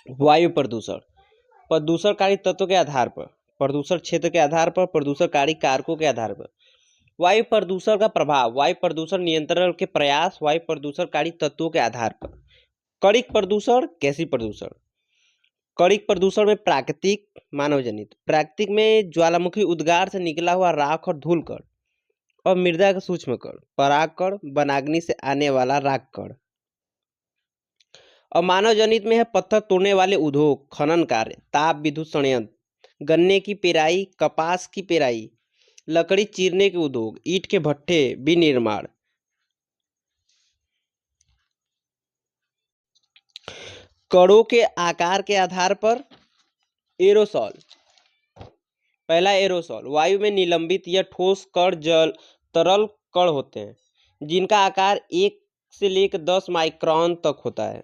वायु प्रदूषण, प्रदूषणकारी तत्व के आधार पर, प्रदूषण क्षेत्र के आधार पर, प्रदूषणकारी कारकों के आधार पर। वायु प्रदूषण का प्रभाव, वायु प्रदूषण नियंत्रण के प्रयास, वायु प्रदूषणकारी तत्वों के आधार पर। कणिक प्रदूषण, गैसीय प्रदूषण। कणिक प्रदूषण में प्राकृतिक, मानव जनित। प्राकृतिक में ज्वालामुखी उद्गार से निकला हुआ राख और धूल कण और मृदा का सूक्ष्म कण, पराग कण, वनाग्नि से आने वाला राख कण। और मानव जनित में है पत्थर तोड़ने वाले उद्योग, खनन कार्य, ताप विद्युत संयंत्र, गन्ने की पेराई, कपास की पेराई, लकड़ी चीरने के उद्योग, ईंट के भट्ठे, विनिर्माण। कणों के आकार के आधार पर एरोसॉल। पहला एरोसॉल, वायु में निलंबित या ठोस कण, जल तरल कण होते हैं जिनका आकार 1 से लेकर 10 माइक्रोन तक होता है।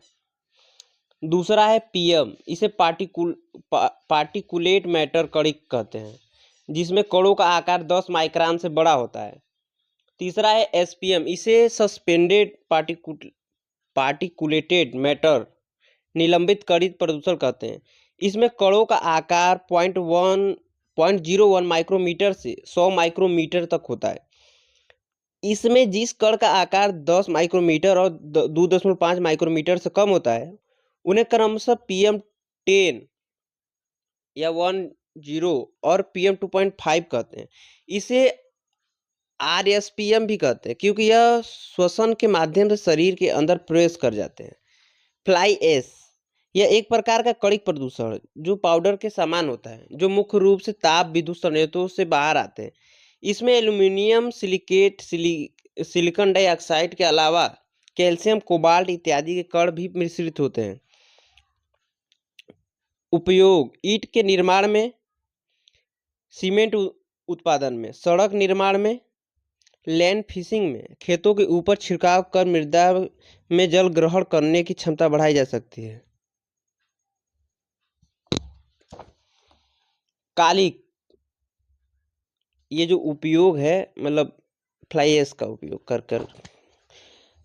दूसरा है पीएम, इसे पार्टिकुलेट मैटर कणिक कहते हैं जिसमें कणों का आकार 10 माइक्रोन से बड़ा होता है। तीसरा है एसपीएम, इसे सस्पेंडेड पार्टिकुलेटेड मैटर निलंबित कणिक प्रदूषण कहते हैं। इसमें कणों का आकार 0.01 माइक्रोमीटर से 100 माइक्रोमीटर तक होता है। इसमें जिस कण का आकार 10 माइक्रोमीटर और 2.5 माइक्रोमीटर से कम होता है उन्हें क्रमशः PM10 या 10 और PM2.5 कहते हैं। इसे RSPM भी कहते हैं क्योंकि यह श्वसन के माध्यम से शरीर के अंदर प्रवेश कर जाते हैं। फ्लाई एश, यह एक प्रकार का कणिक प्रदूषण है जो पाउडर के समान होता है, जो मुख्य रूप से ताप विद्युत संयंत्रों से बाहर आते हैं। इसमें एल्यूमिनियम सिलिकेट, सिलिकॉन डाइऑक्साइड के अलावा कैल्शियम, कोबाल्ट इत्यादि के कण भी मिश्रित होते हैं। उपयोग, ईंट के निर्माण में, सीमेंट उत्पादन में, सड़क निर्माण में, लैंड फिशिंग में, खेतों के ऊपर छिड़काव कर मृदा में जल ग्रहण करने की क्षमता बढ़ाई जा सकती है। कालिक, ये जो उपयोग है मतलब फ्लाई ऐश का उपयोग कर कर।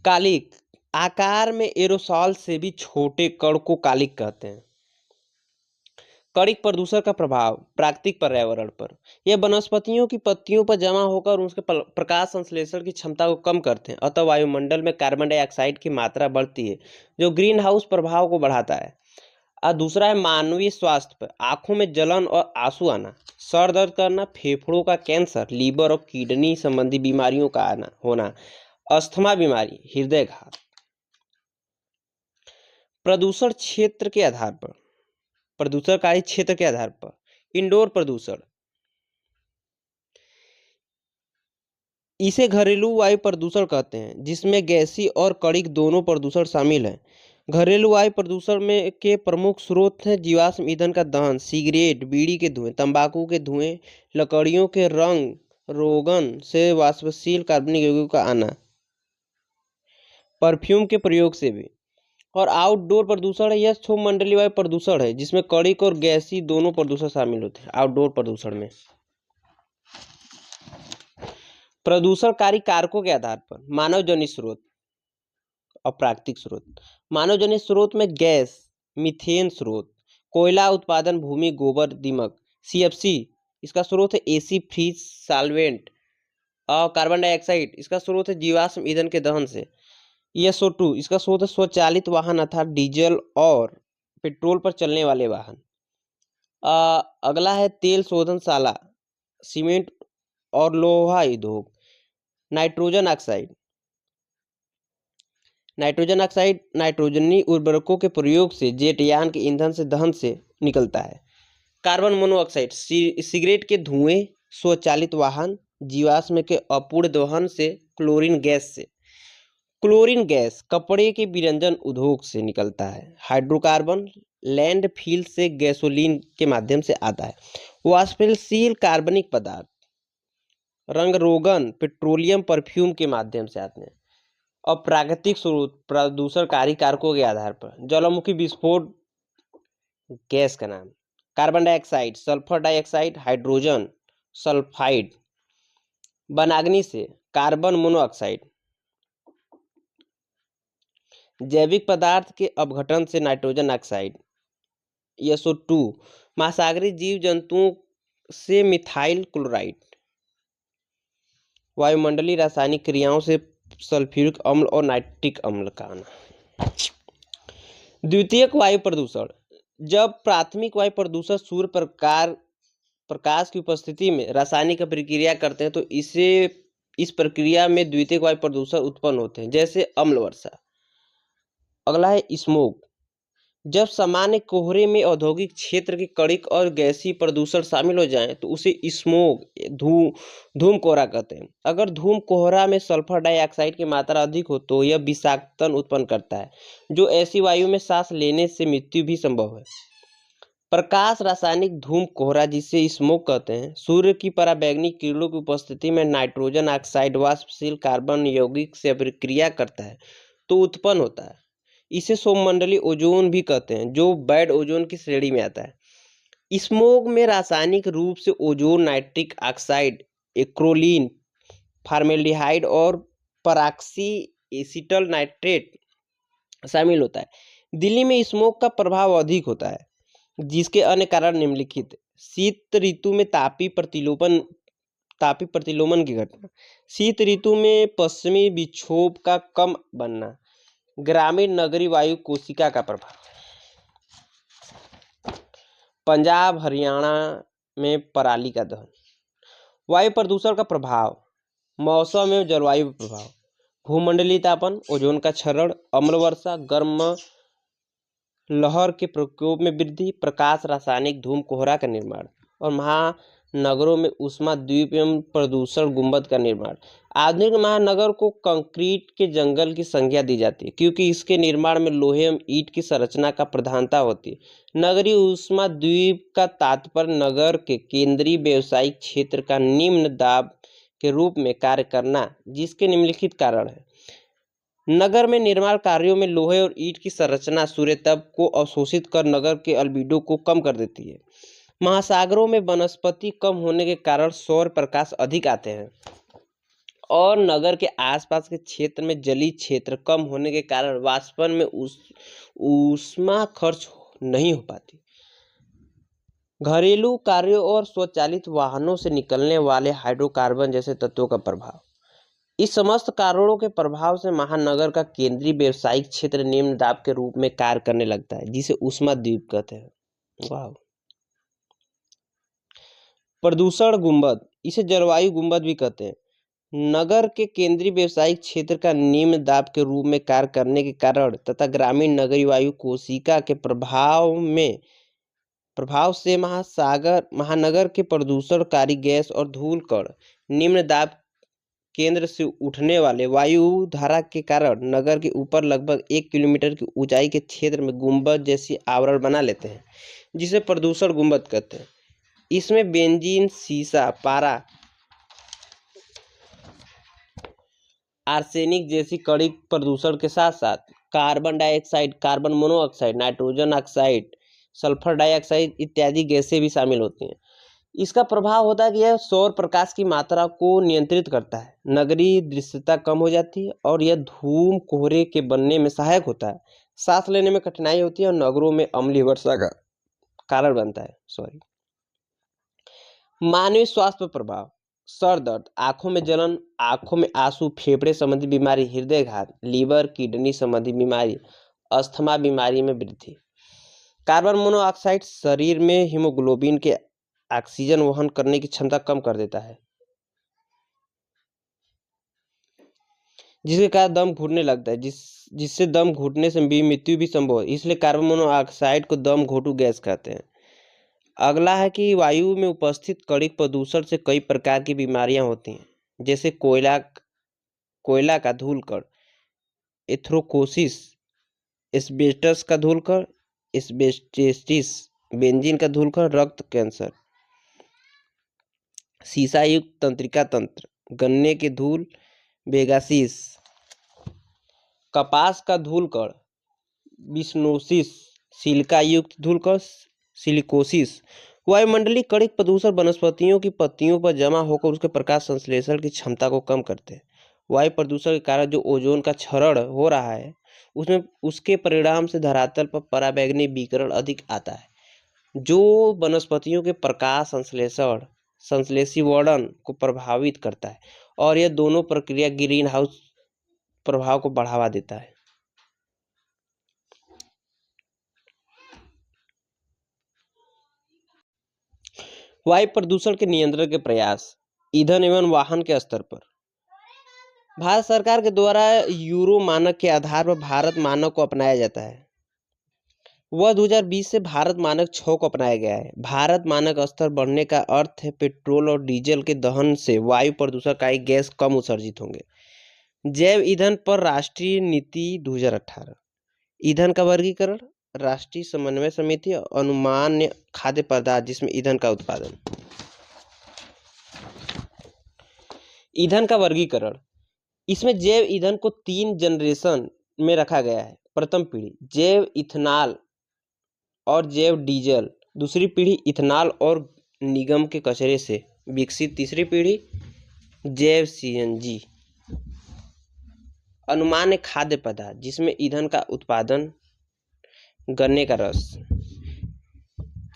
कालिक आकार में एरोसॉल से भी छोटे कण को कालिक कहते हैं। कणिक प्रदूषण का प्रभाव प्राकृतिक पर्यावरण पर, यह वनस्पतियों की पत्तियों पर जमा होकर उसके प्रकाश संश्लेषण की क्षमता को कम करते हैं, अतः वायुमंडल में कार्बन डाइऑक्साइड की मात्रा बढ़ती है जो ग्रीन हाउस प्रभाव को बढ़ाता है। और दूसरा है मानवीय स्वास्थ्य पर, आंखों में जलन और आंसू आना, सर दर्द करना, फेफड़ों का कैंसर, लीवर और किडनी संबंधी बीमारियों का आना होना, अस्थमा बीमारी, हृदयघात। प्रदूषण क्षेत्र के आधार पर, प्रदूषणकारी क्षेत्र के आधार पर। इंडोर प्रदूषण, इसे घरेलू वायु प्रदूषण कहते हैं जिसमें गैसीय और कणिक दोनों प्रदूषण शामिल हैं। घरेलू वायु प्रदूषण में के प्रमुख स्रोत हैं जीवाश्म ईंधन का दहन, सिगरेट, बीड़ी के धुएं, तंबाकू के धुएं, लकड़ियों के रंग रोगन से वाष्पशील कार्बनिक यौगिकों का आना, परफ्यूम के प्रयोग से भी। और आउटडोर प्रदूषण है, यह स्थूमंडलीय वायु प्रदूषण है जिसमें कणिक और गैसीय दोनों प्रदूषण शामिल होते हैं आउटडोर प्रदूषण में। प्रदूषणकारी कारकों के आधार पर मानव जनित स्रोत और प्राकृतिक स्रोत। मानव जनित स्रोत में गैस, मीथेन स्रोत, कोयला उत्पादन, भूमि गोबर, दीमक। CFC, इसका स्रोत है AC फ्रीज सॉल्वेंट। और कार्बन डाइऑक्साइड, इसका स्रोत है जीवाश्म ईंधन के दहन से। SO2, इसका स्रोत है स्वचालित वाहन अर्थात डीजल और पेट्रोल पर चलने वाले वाहन। अगला है तेल शोधनशाला, सीमेंट और लोहा उद्योग। नाइट्रोजन ऑक्साइड, नाइट्रोजन ऑक्साइड नाइट्रोजनी उर्वरकों के प्रयोग से, जेटयान के ईंधन से दहन से निकलता है। कार्बन मोनोऑक्साइड, सिगरेट के धुएं, स्वचालित वाहन, जीवाश्म के अपूर्ण दहन से, क्लोरीन गैस से। क्लोरीन गैस कपड़े के विरंजन उद्योग से निकलता है। हाइड्रोकार्बन लैंडफिल से गैसोलीन के माध्यम से आता है। वाष्पशील कार्बनिक पदार्थ, रंग रोगन, पेट्रोलियम, परफ्यूम के माध्यम से आते हैं। और प्राकृतिक स्रोत प्रदूषणकारी कारकों के आधार पर ज्वालामुखी विस्फोट गैस का नाम, carbon dioxide, sulphur dioxide, hydrogen sulphide, वनाग्नि से कार्बन मोनोऑक्साइड, जैविक पदार्थ के अपघटन से नाइट्रोजन ऑक्साइड, SO2 महासागरीय जीव जंतुओं से मिथाइल क्लोराइड, वायुमंडलीय रासायनिक क्रियाओं से सल्फ्यूरिक अम्ल और नाइट्रिक अम्ल का आना। द्वितीयक वायु प्रदूषण, जब प्राथमिक वायु प्रदूषण सूर्य प्रकाश की उपस्थिति में रासायनिक प्रक्रिया करते हैं तो इस प्रक्रिया में द्वितीयक वायु प्रदूषण उत्पन्न होते हैं, जैसे अम्ल वर्षा। अगला है स्मोग, जब सामान्य कोहरे में औद्योगिक क्षेत्र के कणिक और गैसीय प्रदूषण शामिल हो जाएं तो उसे स्मोग धूम कोहरा कहते हैं। अगर धूम कोहरा में सल्फर डाइऑक्साइड की मात्रा अधिक हो तो यह विषाक्तन उत्पन्न करता है, जो ऐसी वायु में सांस लेने से मृत्यु भी संभव है। प्रकाश रासायनिक धूम कोहरा, जिसे स्मोग कहते हैं, सूर्य की पराबैंगनी किरणों की उपस्थिति में नाइट्रोजन ऑक्साइड वाष्पशील कार्बन यौगिक से अभिक्रिया करता है तो उत्पन्न होता है। इसे सौमंडलीय ओजोन भी कहते हैं, जो बैड ओजोन की श्रेणी में आता है। स्मोग में रासायनिक रूप से ozone, nitric oxide, acrolein, formaldehyde और परऑक्सी एसीटल नाइट्रेट शामिल होता है। दिल्ली में स्मोग का प्रभाव अधिक होता है, जिसके अन्य कारण निम्नलिखित। शीत ऋतु में तापीय प्रतिलोमन की घटना, शीत ऋतु में पश्चिमी विक्षोभ का कम बनना, ग्रामीण नगरीय वायु कोशिका का प्रभाव। पंजाब हरियाणा में पराली का दहन। वायु प्रदूषण का प्रभाव, मौसम एवं जलवायु प्रभाव, भूमंडलीय तापन, ओजोन का क्षरण, अम्ल वर्षा, गर्म लहर के प्रकोप में वृद्धि, प्रकाश रासायनिक धूम कोहरा का निर्माण और महानगरों में ऊष्माद्वीप एवं प्रदूषण गुंबद का निर्माण। आधुनिक महानगर को कंक्रीट के जंगल की संज्ञा दी जाती है, क्योंकि इसके निर्माण में लोहे एवं ईंट की संरचना का प्रधानता होती है। नगरीय ऊष्माद्वीप का तात्पर्य नगर के केंद्रीय व्यावसायिक क्षेत्र का निम्न दाब के रूप में कार्य करना, जिसके निम्नलिखित कारण है। नगर में निर्माण कार्यों में लोहे और ईंट की संरचना सूर्यताप को अवशोषित कर नगर के अल्बेडो को कम कर देती है। महासागरों में वनस्पति कम होने के कारण सौर प्रकाश अधिक आते हैं और नगर के आसपास के क्षेत्र में जलीय क्षेत्र कम होने के कारण वाष्पन में ऊष्मा खर्च नहीं हो पाती। घरेलू कार्यों और स्वचालित वाहनों से निकलने वाले हाइड्रोकार्बन जैसे तत्वों का प्रभाव। इस समस्त कारणों के प्रभाव से महानगर का केंद्रीय व्यावसायिक क्षेत्र निम्न दाब के रूप में कार्य करने लगता है, जिसे ऊष्माद्वीप कहते हैं। वाह। प्रदूषण गुंबद, इसे जलवायु गुंबद भी कहते हैं। नगर के केंद्रीय व्यावसायिक क्षेत्र का निम्न दाब के रूप में कार्य करने के कारण तथा ग्रामीण नगरीय वायु कोशिका के प्रभाव से महानगर के प्रदूषणकारी गैस और धूल कण निम्न दाब केंद्र से उठने वाले वायु धारा के कारण नगर के ऊपर लगभग 1 किलोमीटर की ऊंचाई के क्षेत्र में गुंबद जैसी आवरण बना लेते हैं, जिसे प्रदूषण गुंबद कहते हैं। इसमें बेंजीन, सीसा, पारा, आर्सेनिक जैसी कणिक प्रदूषण के साथ साथ carbon dioxide, carbon monoxide, nitrogen oxide, sulphur dioxide इत्यादि गैसें भी शामिल होती हैं। इसका प्रभाव होता है कि यह सौर प्रकाश की मात्रा को नियंत्रित करता है, नगरीय दृश्यता कम हो जाती है और यह धूम कोहरे के बनने में सहायक होता है। सांस लेने में कठिनाई होती है और नगरों में अम्लीय वर्षा का कारण बनता है। मानवीय स्वास्थ्य पर प्रभाव, सर दर्द, आंखों में जलन, आंखों में आंसू, फेफड़े संबंधी बीमारी, हृदयघात, लीवर किडनी संबंधी बीमारी, अस्थमा बीमारी में वृद्धि। कार्बन मोनोऑक्साइड शरीर में हीमोग्लोबिन के ऑक्सीजन वहन करने की क्षमता कम कर देता है, जिसके कारण दम घुटने लगता है, जिससे दम घुटने से भी मृत्यु भी संभव है। इसलिए कार्बन मोनोऑक्साइड को दम घोटू गैस कहते हैं। अगला है कि वायु में उपस्थित कणिक प्रदूषण से कई प्रकार की बीमारियां होती हैं, जैसे कोयला का धूलकण, एथ्रोकोसिस, एस्बेस्टस का धूलकण, एस्बेस्टेसिस, बेंजीन का धूलकण, रक्त कैंसर, सीसा युक्त तंत्रिका तंत्र, गन्ने के धूल, बेगासिस, कपास का धूलकण, बिस्नोसिस, सिलिका युक्त धूलकण, सिलिकोसिस। वायुमंडलीय कणिक प्रदूषण वनस्पतियों की पत्तियों पर जमा होकर उसके प्रकाश संश्लेषण की क्षमता को कम करते हैं। वायु प्रदूषण के कारण जो ओजोन का क्षरण हो रहा है उसके परिणाम से धरातल पर पराबैंगनी विकिरण अधिक आता है। जो वनस्पतियों के प्रकाश संश्लेषीकरण को प्रभावित करता है, और यह दोनों प्रक्रिया ग्रीन हाउस प्रभाव को बढ़ावा देता है। वायु प्रदूषण के नियंत्रण के प्रयास। ईंधन एवं वाहन के स्तर पर भारत सरकार के द्वारा यूरो मानक के आधार पर भारत मानक को अपनाया जाता है। वह 2020 से भारत मानक 6 को अपनाया गया है। भारत मानक स्तर बढ़ने का अर्थ है पेट्रोल और डीजल के दहन से वायु प्रदूषणकारी गैस कम उत्सर्जित होंगे। जैव ईंधन पर राष्ट्रीय नीति 2018। ईंधन का वर्गीकरण। राष्ट्रीय समन्वय समिति अनुमान्य खाद्य पदार्थ जिसमें ईंधन का उत्पादन। ईंधन का वर्गीकरण। इसमें जैव ईंधन को 3 जनरेशन में रखा गया है। प्रथम पीढ़ी जैव इथेनॉल और जैव डीजल, दूसरी पीढ़ी इथेनॉल और निगम के कचरे से विकसित, तीसरी पीढ़ी जैव सीएनजी। अनुमान्य खाद्य पदार्थ जिसमें ईंधन का उत्पादन। गन्ने का रस।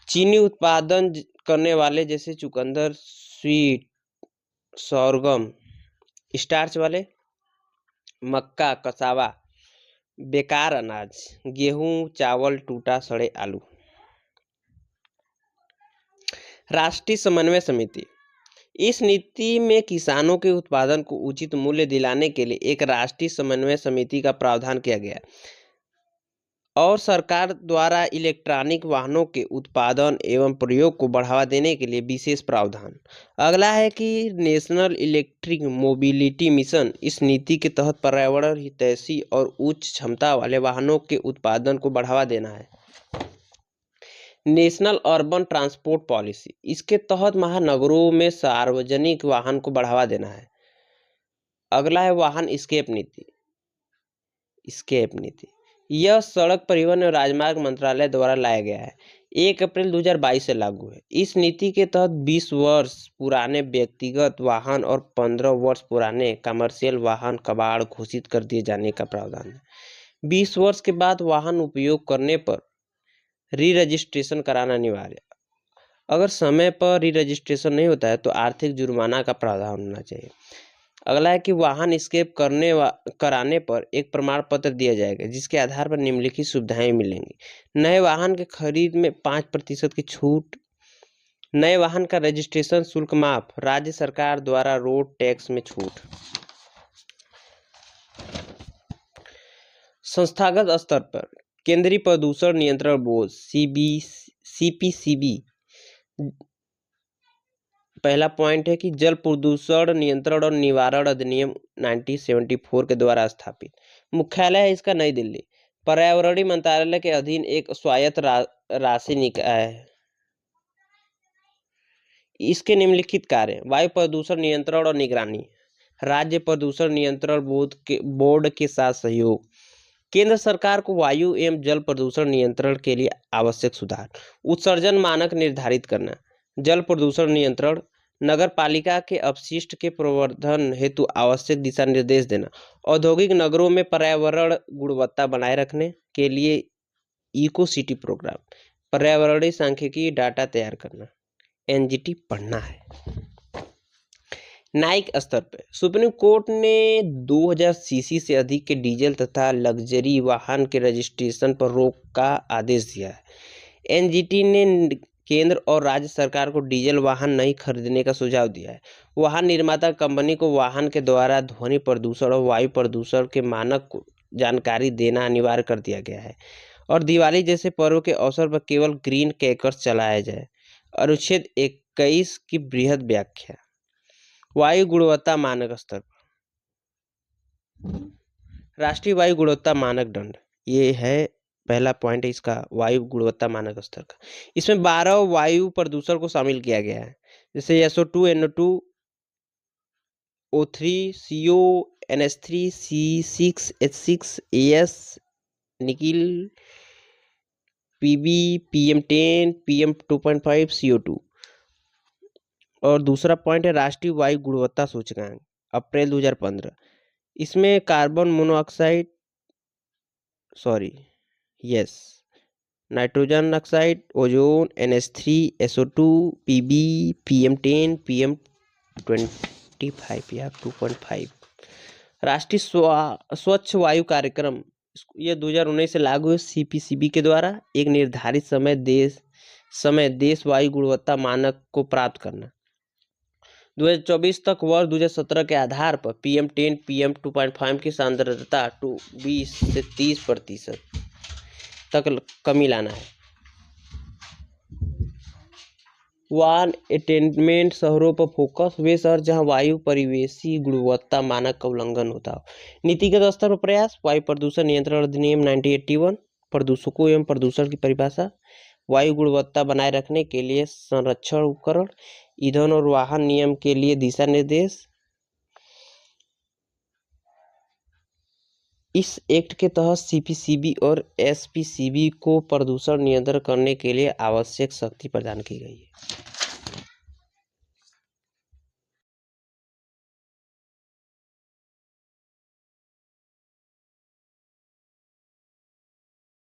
चीनी उत्पादन करने वाले जैसे चुकंदर, स्वीट, सोरगम। स्टार्च वाले मक्का, कसावा। बेकार अनाज गेहूं, चावल, टूटा, सड़े आलू। राष्ट्रीय समन्वय समिति। इस नीति में किसानों के उत्पादन को उचित मूल्य दिलाने के लिए एक राष्ट्रीय समन्वय समिति का प्रावधान किया गया और सरकार द्वारा इलेक्ट्रॉनिक वाहनों के उत्पादन एवं प्रयोग को बढ़ावा देने के लिए विशेष प्रावधान। अगला है कि नेशनल इलेक्ट्रिक मोबिलिटी मिशन। इस नीति के तहत पर्यावरण हितैषी और उच्च क्षमता वाले वाहनों के उत्पादन को बढ़ावा देना है। National urban transport policy. इसके तहत महानगरों में सार्वजनिक वाहन को बढ़ावा देना है। अगला है वाहन स्केप नीति। यह सड़क परिवहन और राजमार्ग मंत्रालय द्वारा लाया गया है। 1 अप्रैल 2022 से लागू है। इस नीति के तहत 20 वर्ष पुराने व्यक्तिगत वाहन और 15 वर्ष पुराने कमर्शियल वाहन कबाड़ घोषित कर दिए जाने का प्रावधान है। 20 वर्ष के बाद वाहन उपयोग करने पर री रजिस्ट्रेशन कराना अनिवार्य। अगर समय पर री रजिस्ट्रेशन नहीं होता है तो आर्थिक जुर्माना का प्रावधान होना चाहिए। अगला है कि वाहन स्क्रैप कराने पर एक प्रमाण पत्र दिया जाएगा जिसके आधार पर निम्नलिखित सुविधाएं मिलेंगी। नए वाहन के खरीद में 5% की छूट। नए वाहन का रजिस्ट्रेशन शुल्क माफ। राज्य सरकार द्वारा रोड टैक्स में छूट। संस्थागत स्तर पर केंद्रीय प्रदूषण नियंत्रण बोर्ड सीपीसीबी। पहला पॉइंट है कि जल प्रदूषण नियंत्रण और निवारण अधिनियम 1974 के द्वारा स्थापित। मुख्यालय है इसका नई दिल्ली। पर्यावरणीय मंत्रालय के अधीन एक स्वायत्त राशि निकाय है। इसके निम्नलिखित कार्य। वायु प्रदूषण नियंत्रण और निगरानी। राज्य प्रदूषण नियंत्रण बोर्ड के साथ सहयोग। केंद्र सरकार को वायु एवं जल प्रदूषण नियंत्रण के लिए आवश्यक सुधार। उत्सर्जन मानक निर्धारित करना। जल प्रदूषण नियंत्रण। नगर पालिका के अपशिष्ट के प्रवर्धन हेतु आवश्यक दिशा निर्देश देना। औद्योगिक नगरों में पर्यावरण गुणवत्ता बनाए रखने के लिए इको सिटी प्रोग्राम। पर्यावरणीय सांख्यिकी डाटा तैयार करना। एनजीटी पढ़ना है। न्यायिक स्तर पर सुप्रीम कोर्ट ने 2000 सीसी से अधिक के डीजल तथा लग्जरी वाहन के रजिस्ट्रेशन पर रोक का आदेश दिया है। एनजीटी ने केंद्र और राज्य सरकार को डीजल वाहन नहीं खरीदने का सुझाव दिया है। वाहन निर्माता कंपनी को वाहन के द्वारा ध्वनि प्रदूषण और वायु प्रदूषण के मानक को जानकारी देना अनिवार्य कर दिया गया है और दिवाली जैसे पर्व के अवसर पर केवल ग्रीन क्रैकर्स चलाया जाए। अनुच्छेद 21 की बृहद व्याख्या। वायु गुणवत्ता मानक स्तर पर राष्ट्रीय वायु गुणवत्ता मानक दंड। ये है पहला पॉइंट है इसका, वायु गुणवत्ता मानक स्तर का। इसमें 12 वायु प्रदूषण को शामिल किया गया है, जैसे SO2, NO2, O3, CO, NH3, C6, H6, AS, nickel, PB, PM10, PM2.5, CO2। और दूसरा पॉइंट है राष्ट्रीय वायु गुणवत्ता सूचकांक अप्रैल 2015। इसमें carbon monoxide nitrogen oxide, ozone, NH3, SO2, PB, PM10, PM25 या 2.5। राष्ट्रीय स्वच्छ वायु कार्यक्रम, ये 2019 से लागू है CPCB के द्वारा। एक निर्धारित समय देश वायु गुणवत्ता मानक को प्राप्त करना। 2024 तक वर्ष 2017 के आधार पर PM10, PM2.5 की सांद्रता 20 से 30% तक कमी लाना है। वाहन अटेनमेंट, शहरों पर फोकस, वे शहर जहां वायु परिवेशी गुणवत्ता मानक का उल्लंघन होता हो। नीतिगत स्तर पर प्रयास, वायु प्रदूषण नियंत्रण अधिनियम 1981, प्रदूषकों एवं प्रदूषण की परिभाषा, वायु गुणवत्ता बनाए रखने के लिए संरक्षण उपकरण, ईंधन और वाहन नियम के लिए दिशा निर्देश। इस एक्ट के तहत CPCB और SPCB को प्रदूषण नियंत्रण करने के लिए आवश्यक शक्ति प्रदान की गई है।